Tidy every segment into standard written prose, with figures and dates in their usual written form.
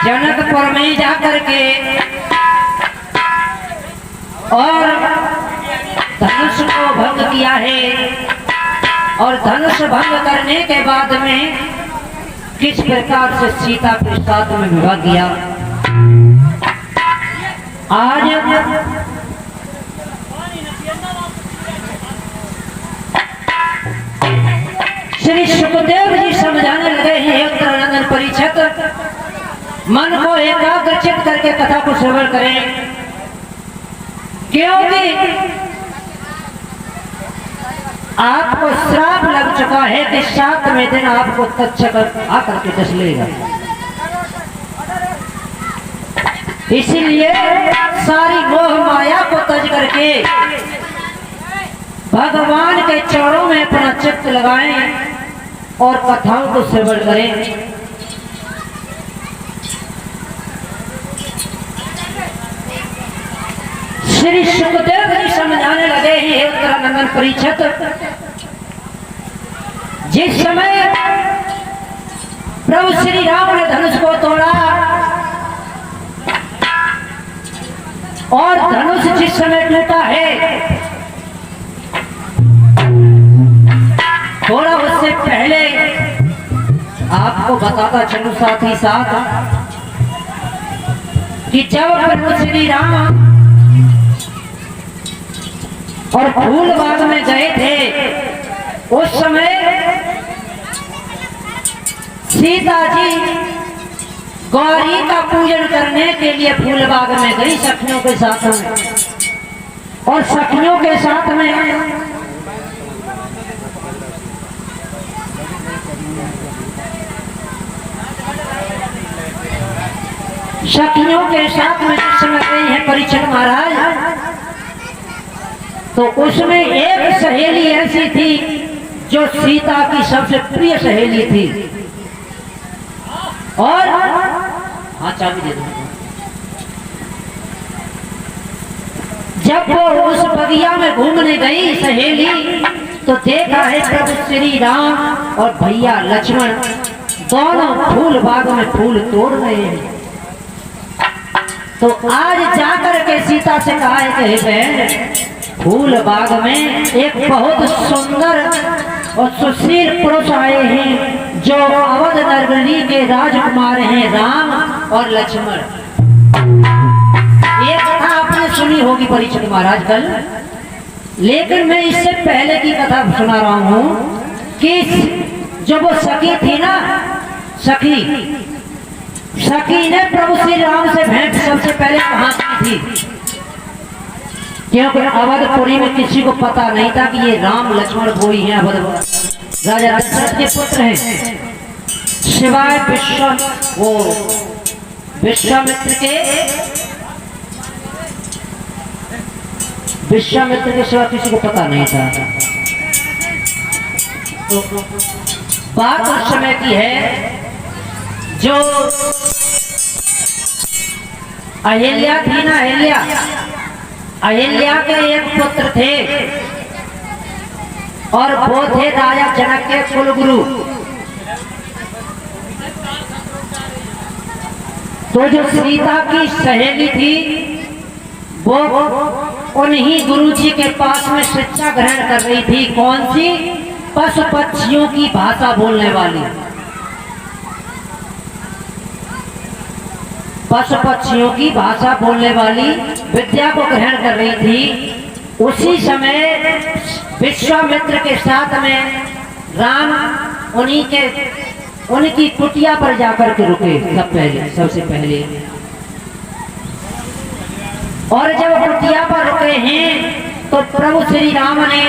जनकपुर में जाकर के और धनुष को भंग किया है। और धनुष भंग करने के बाद में किस प्रकार से सीता के साथ में विवाह किया। आज श्री सुखदेव जी समझाने लगे हैं, उत्तरानंदन परीक्षक मन को एकाग्रचित करके कथा को श्रवण करें, क्योंकि आपको श्राप लग चुका है कि 7वें दिन आपको तक्षक आकर के डस लेगा। इसीलिए सारी मोह माया को तज करके भगवान के चरणों में अपना चित्त लगाएं और कथाओं को श्रवण करें। श्री सुखदेव जी समझाने लगे हैं, उत्तरानंदन परीक्षक जिस समय प्रभु श्री राम ने धनुष को तोड़ा और धनुष जिस समय टूटा है, थोड़ा उससे पहले आपको बताता चलूं साथ ही साथ कि जब प्रभु श्री राम और फूल बाग में गए थे, उस समय सीता जी गौरी का पूजन करने के लिए फूल बाग में गई सखियों के साथ में। और सखियों के साथ में जिस समय गई है परीक्षक महाराज, तो उसमें एक सहेली ऐसी थी जो सीता की सबसे प्रिय सहेली थी। और हाँ चाबी दे दो। जब वो उस बगिया में घूमने गई सहेली, तो देखा है प्रभु श्री राम और भैया लक्ष्मण दोनों फूल बाग में फूल तोड़ रहे हैं। तो आज जाकर के सीता से कहा है कि बहन, फूल बाग में एक बहुत सुंदर और सुशील पुरुष आए हैं जो अवध नगरी के राजकुमार हैं, राम और लक्ष्मण। ये कथा आपने सुनी होगी परीक्षक महाराज कल, लेकिन मैं इससे पहले की कथा सुना रहा हूँ कि जो वो सखी थी ना, सखी ने प्रभु श्री राम से भेंट सबसे पहले कहाँ की थी, क्योंकि अवधपुरी में किसी को पता नहीं था कि ये राम लक्ष्मण कोई हैं। अवध राजा दशरथ के पुत्र हैं, शिवाय विश्वामित्र के सिवा किसी को पता नहीं था। तो बात उस समय की है जो अहिल्या थी ना, अहिल्या के एक पुत्र थे और वो थे राजा जनक के कुलगुरु। तो जो सीता की सहेली थी वो उन्हीं गुरुजी के पास में शिक्षा ग्रहण कर रही थी। कौन सी? पशु पक्षियों की भाषा बोलने वाली, पशु पक्षियों की भाषा बोलने वाली विद्या को ग्रहण कर रही थी। उसी समय विश्वामित्र के साथ में राम उनकी कुटिया पर जाकर के रुके सबसे पहले। और जब कुटिया पर रुके हैं तो प्रभु श्री राम ने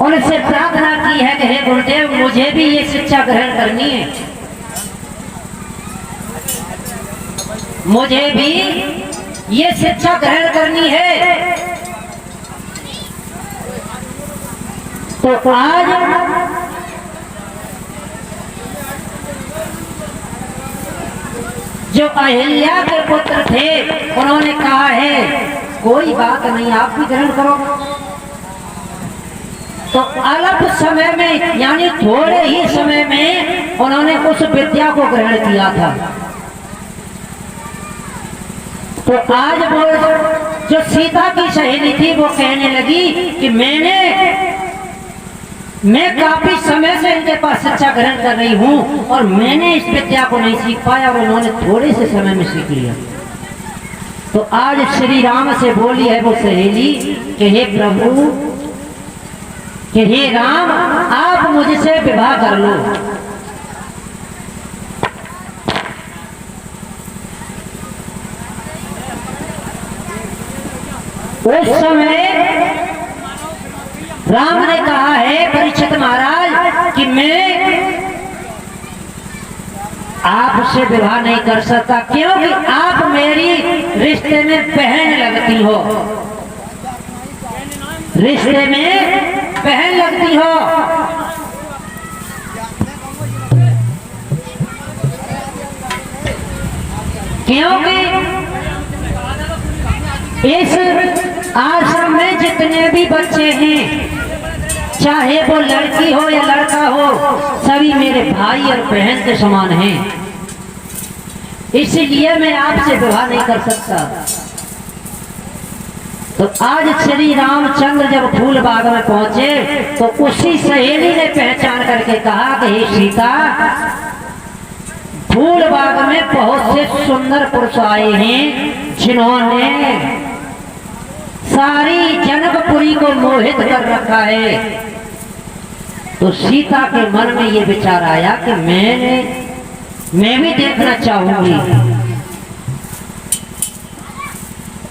उनसे प्रार्थना की है कि हे गुरुदेव, मुझे भी ये शिक्षा ग्रहण करनी है, मुझे भी ये शिक्षा ग्रहण करनी है। तो आज जो अहिल्या के पुत्र थे उन्होंने कहा है कोई बात नहीं, आप भी ग्रहण करो। तो अल्प समय में यानी थोड़े ही समय में उन्होंने उस विद्या को ग्रहण किया था। तो आज वो जो सीता की सहेली थी वो कहने लगी कि मैं काफी समय से इनके पास शिक्षा ग्रहण कर रही हूँ और मैंने इस विद्या को नहीं सीख पाया और उन्होंने थोड़े से समय में सीख लिया। तो आज श्री राम से बोली है वो सहेली कि हे प्रभु, कि हे राम, आप मुझसे विवाह कर लो। उस समय राम ने कहा है परीक्षित महाराज कि मैं आपसे विवाह नहीं कर सकता, क्योंकि आप मेरी रिश्ते में बहन लगती हो, रिश्ते में बहन लगती हो। क्योंकि इस आश्रम में जितने भी बच्चे हैं, चाहे वो लड़की हो या लड़का हो, सभी मेरे भाई और बहन के समान हैं, इसलिए मैं आपसे विवाह नहीं कर सकता। तो आज श्री रामचंद्र जब फूल बाग में पहुंचे तो उसी सहेली ने पहचान करके कहा कि हे सीता, फूल बाग में बहुत से सुंदर पुरुष आए हैं जिन्होंने सारी जनकपुरी को मोहित कर रखा है। तो सीता के मन में ये विचार आया कि मैं भी देखना चाहूंगी।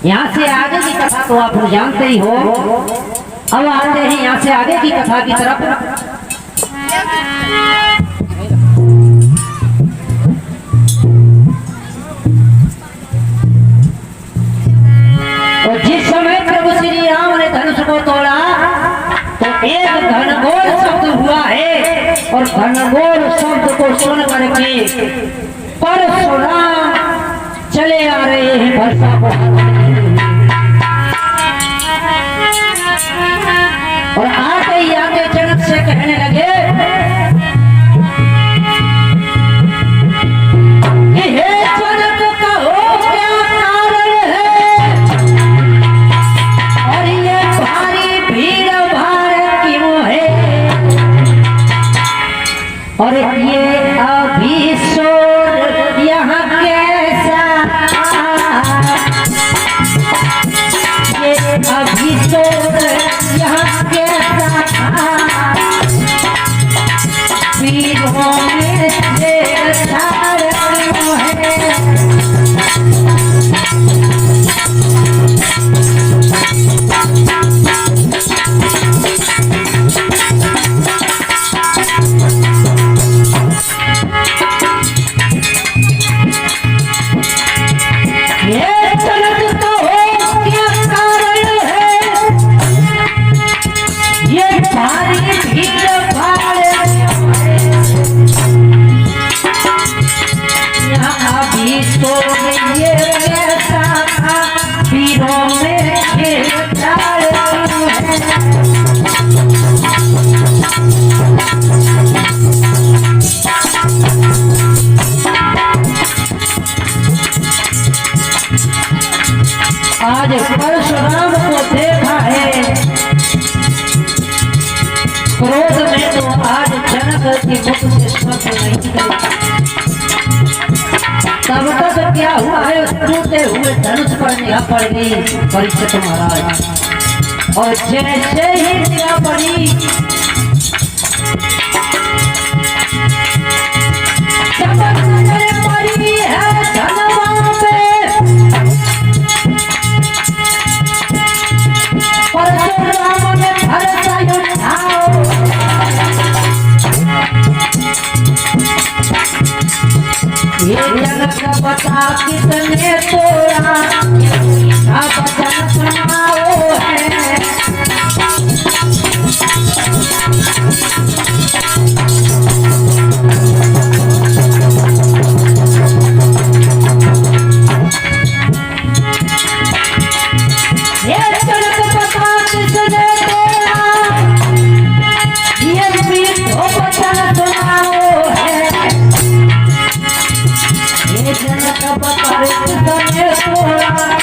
यहाँ से आगे की कथा तो आप जानते ही हो। अब आते हैं यहाँ से आगे की कथा की तरफ। तो जिस समय प्रभु श्री राम ने धनुष को तोड़ा तो एक घनघोर शब्द हुआ है, और घनघोर शब्द को सुन करके परशुराम चले आ रहे हैं वर्षा को, और आते ही आते जनक से कहने लगे कि हे जनक, कहो क्या कारण है, और ये भारी भीड़ भाड़ क्यों है, और ये अभी शोर यहाँ कैसा, ये अभी शोर यहाँ कैसा, पीरों में छेड़छाड़ क्यों है। आज परशुराम को देखा है क्रोध में, तो आज जनक की मुख से शब्द नहीं निकले। तब तक क्या हुआ है, टूटे हुए धनुष पर निगाह पड़ गई परीक्षित महाराज, और जैसे ही निगाह पड़ी चमक नजर पड़ी है धनवा पे, परशुराम ने भरसा उठाओ, ये जनक बता किसने तोड़ा, आप जन सुनाओ है। ये जनक बता किसने तोड़ा, ये मीठो वचन सुनाओ है। जनक बता किसने तोड़ा,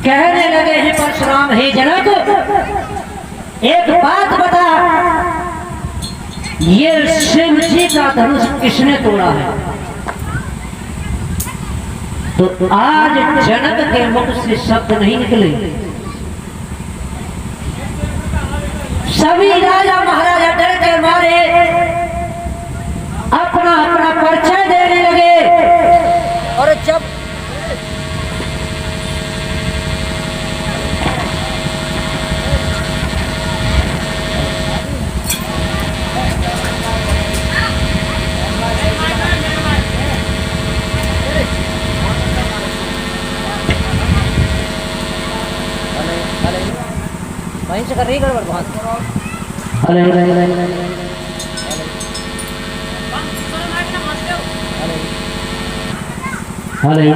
कहने लगे हैं परशुराम, हे जनक एक बात बता, ये शिव जी का धनुष किसने तोड़ा है? तो आज जनक के मुख से शब्द नहीं निकले। सभी राजा महाराजा डर के मारे अपना अपना परिचय देने लगे। और जब वहीं से कर रही गड़बड़ बहुत। अरे अरे अरे अरे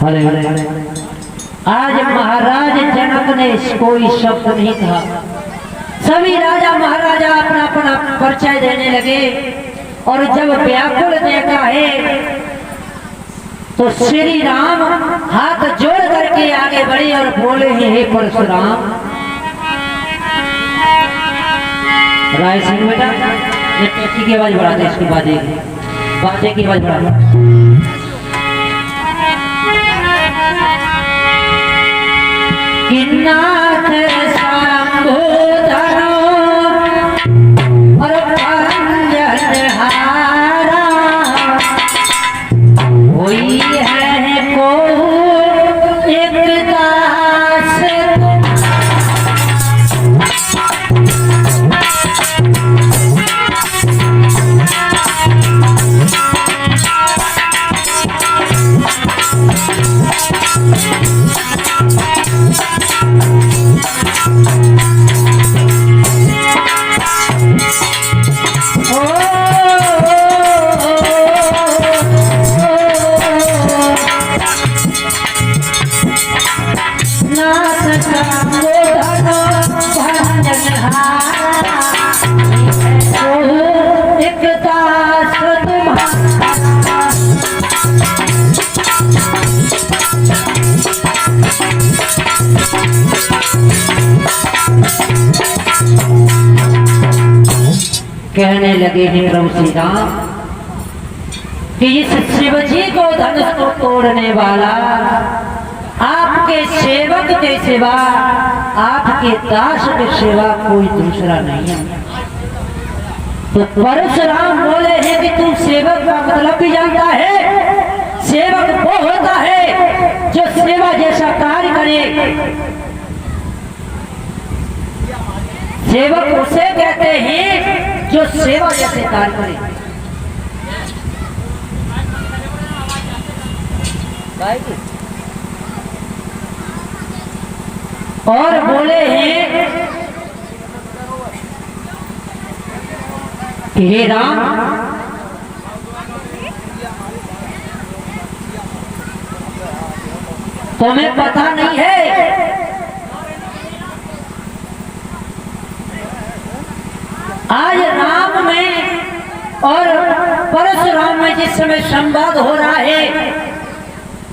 अरे अरे अरे आज महाराज जनक ने कोई शब्द नहीं कहा। सभी राजा महाराजा अपना अपना परिचय देने लगे। और जब व्याकुल देखा है तो श्री राम हाथ जोड़ करके आगे बढ़े और बोले हैं, हे परशुराम। राय सिंह बेटा ये टैक्सी की आवाज बढ़ा दे, इसकी बाजे की आवाज बढ़ा दे। किन्नाथ शंभुधरो और पंजरहारा कोई है को एक दास कहने लगे हैं प्रभु श्री राम कि इस शिव जी को धनुष को तोड़ने वाला आपके सेवक के सिवा, आपके दास के सिवा कोई दूसरा नहीं है। तो परशुराम बोले हैं कि तू सेवक का मतलब भी जानता है। सेवक वो होता है जो सेवा जैसा कार्य करे। सेवक उसे कहते हैं जो सेवा जैसे कार्य करे। और बोले हैं कि हे राम, तुम्हें पता नहीं है आज राम में और परशुराम में जिस समय संवाद हो रहा है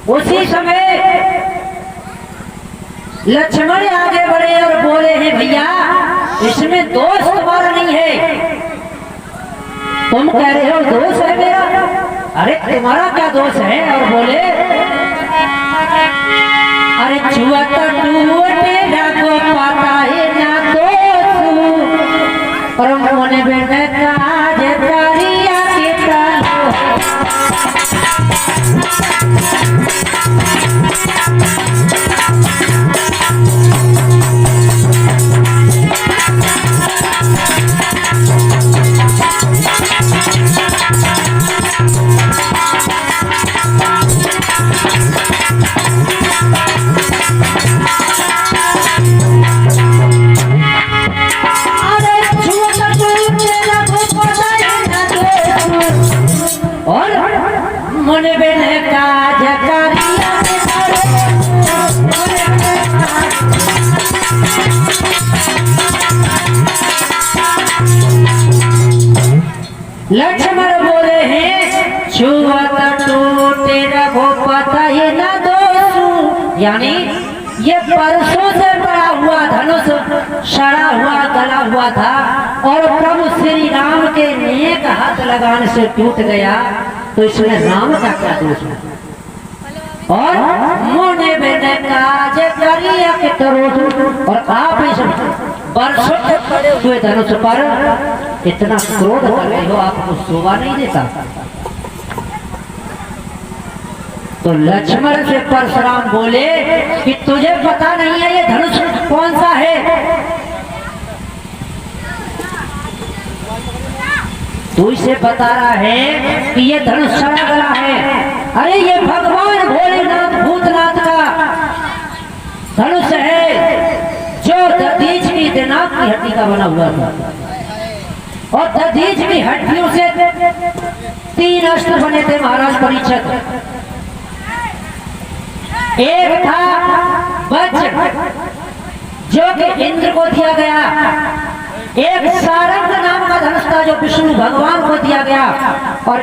उसी समय लक्ष्मण आगे बढ़े और बोले हैं, भैया इसमें दोष तुम्हारा नहीं है। तुम कह रहे हो दोष है मेरा, अरे तुम्हारा क्या दोष है? और बोले, अरे छुआ तो टूटे को पाता है ना दोष, और मोने बेटे काज करिया के तालो। मोने बेटे काज करिया लक्ष्मण बोले हैं, छुआ तो टूटे रघु गवाता ही न दोषू, यानी ये परसों से पड़ा हुआ धनुष सड़ा हुआ गला हुआ था और प्रभु श्री राम के नेक हाथ लगाने से टूट गया, तो इसमें राम का क्या दोष है? और मोने बेने काज करिया के करोड़, और आप इस वर्षों से पड़े हुए धनुष पर इतना क्रोध कर रहे हो, आपको शोभा नहीं देता। तो लक्ष्मण से परशुराम बोले कि तुझे पता नहीं है ये धनुष कौन सा है? तू इसे बता रहा है कि ये धनुष सड़ा गला है। अरे ये भगवान भोलेनाथ भूतनाथ का धनुष है जो दधीच की दिनाक की हड्डी का बना हुआ था, और दधीच की हड्डियों से 3 अस्त्र बने थे महाराज परीक्षित। एक था वज्र जो कि इंद्र को दिया गया, एक सारंग नाम का धनुष था जो विष्णु भगवान को दिया गया, और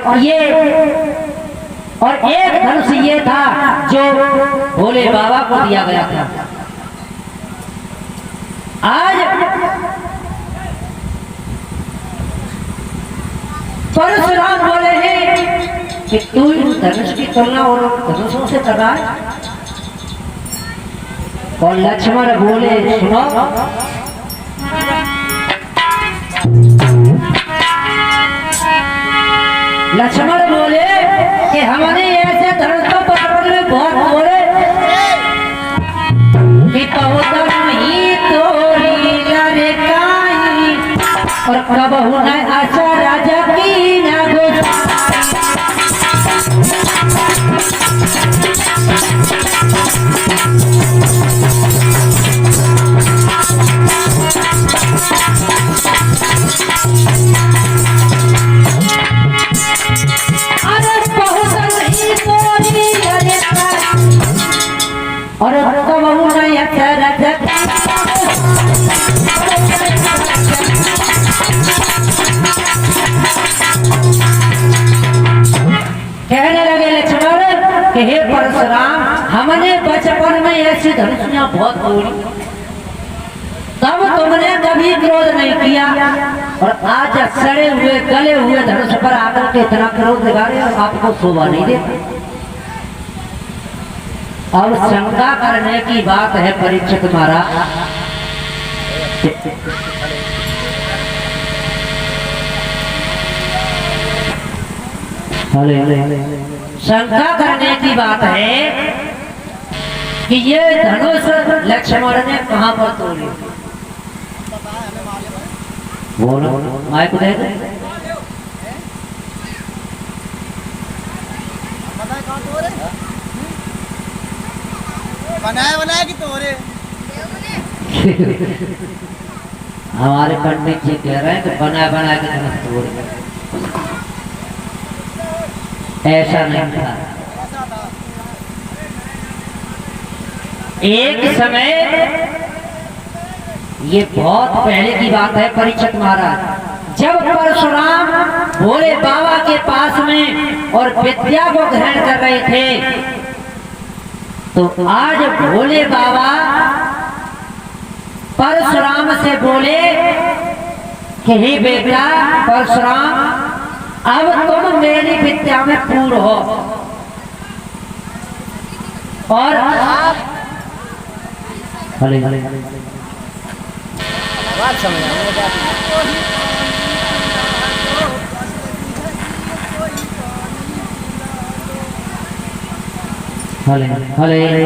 एक धनुष ये था जो भोले बाबा को दिया गया था। आज परशुराम बोले हैं कि तू इन धनुष की तुलना और धनुषों से कर रहा है। और लक्ष्मण बोले सुनो, लक्ष्मण बोले कि हमने ऐसे धनुषों पर में बहुत बोले कि बहुतम ही तोरी लड़काई, और कबहू न आशा राजा की न और कबहू नहीं कहने लगे लक्ष्मण कि हे परशुराम, हमने बचपन में ऐसी धनुषियां बहुत तोड़ी, तब तुमने कभी क्रोध नहीं किया, और आज सड़े हुए गले हुए धनुष पर आकर के इतना क्रोध दिखा रहे हो, आपको शोभा नहीं देता। अब शंका करने की बात है परीक्षित महाराज। शंका करने की बात है कि ये धनुष लक्ष्मण ने कहां पर तोड़ी? बोलो, माइक दे दे। बनाया कि तोरे? हमारे पंडित जी कह रहे हैं कि बनाया के धनुष तोड़े। ऐसा नहीं था। एक समय, ये बहुत पहले की बात है परीक्षित महाराज, जब परशुराम भोले बाबा के पास में और विद्या को ग्रहण कर रहे थे, तो आज भोले बाबा परशुराम से बोले कि हे बेटा परशुराम, अब तुम मेरी विद्या में पूर्ण हो, और हले